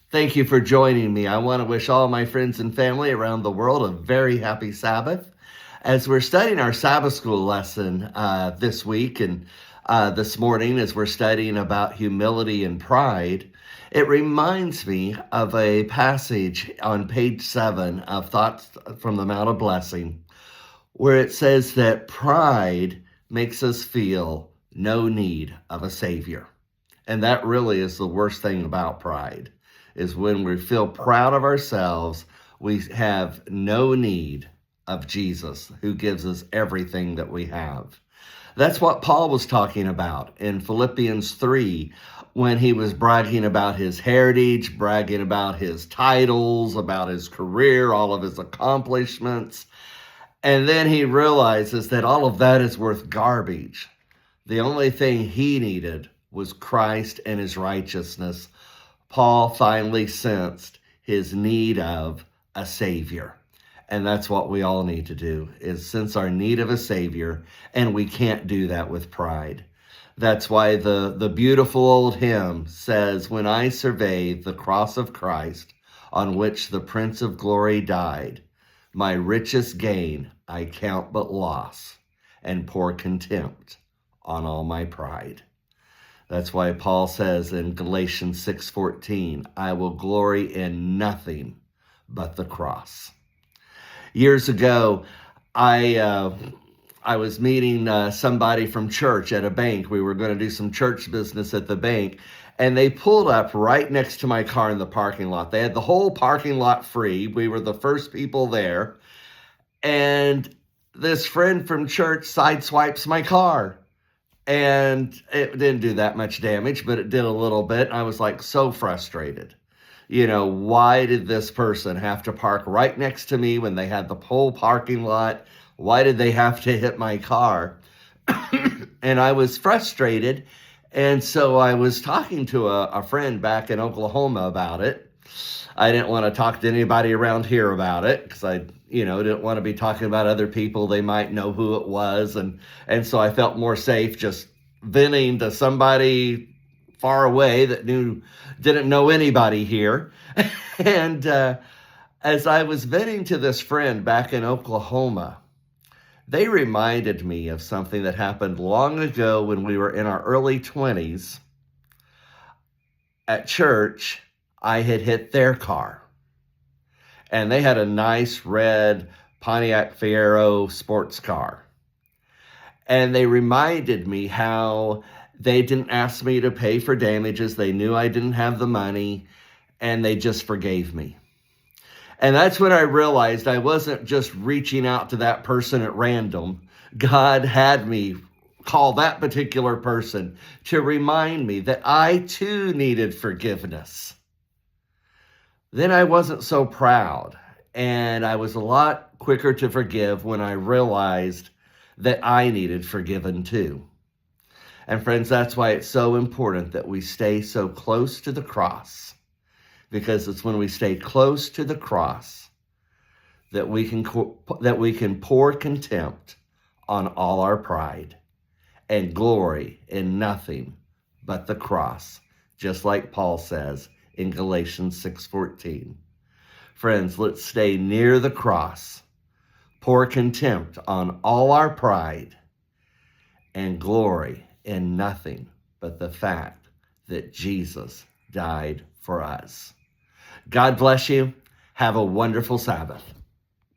Thank you for joining me. I want to wish all my friends and family around the world a very happy Sabbath. As we're studying our Sabbath school lesson this week and this morning, as we're studying about humility and pride, it reminds me of a passage on page 7 of Thoughts from the Mount of Blessing, where it says that pride makes us feel no need of a Savior. And that really is the worst thing about pride, is when we feel proud of ourselves, we have no need of Jesus, who gives us everything that we have. That's what Paul was talking about in Philippians 3, when he was bragging about his heritage, bragging about his titles, about his career, all of his accomplishments. And then he realizes that all of that is worth garbage. The only thing he needed was Christ and his righteousness. Paul finally sensed his need of a Savior. And that's what we all need to do, is sense our need of a Savior, and we can't do that with pride. That's why the beautiful old hymn says, "When I survey the cross of Christ, on which the Prince of Glory died, my richest gain I count but loss, and pour contempt on all my pride." That's why Paul says in Galatians 6:14, "I will glory in nothing but the cross." Years ago, I was meeting somebody from church at a bank. We were going to do some church business at the bank, and they pulled up right next to my car in the parking lot. They had the whole parking lot free. We were the first people there. And this friend from church sideswipes my car. And it didn't do that much damage, but it did a little bit. I was like so frustrated. Why did this person have to park right next to me when they had the whole parking lot? Why did they have to hit my car? And I was frustrated. And so I was talking to a friend back in Oklahoma about it. I didn't want to talk to anybody around here about it because I didn't want to be talking about other people. They might know who it was. And so I felt more safe just venting to somebody far away that didn't know anybody here. And as I was venting to this friend back in Oklahoma, they reminded me of something that happened long ago when we were in our early 20s. At church, I had hit their car. And they had a nice red Pontiac Fiero sports car. And they reminded me how they didn't ask me to pay for damages. They knew I didn't have the money, and they just forgave me. And that's when I realized I wasn't just reaching out to that person at random. God had me call that particular person to remind me that I too needed forgiveness. Then I wasn't so proud, and I was a lot quicker to forgive when I realized that I needed forgiven too. And friends, that's why it's so important that we stay so close to the cross, because it's when we stay close to the cross that we can pour contempt on all our pride and glory in nothing but the cross, just like Paul says in Galatians 6:14. Friends, let's stay near the cross, pour contempt on all our pride, and glory in nothing but the fact that Jesus died for us. God bless you. Have a wonderful Sabbath.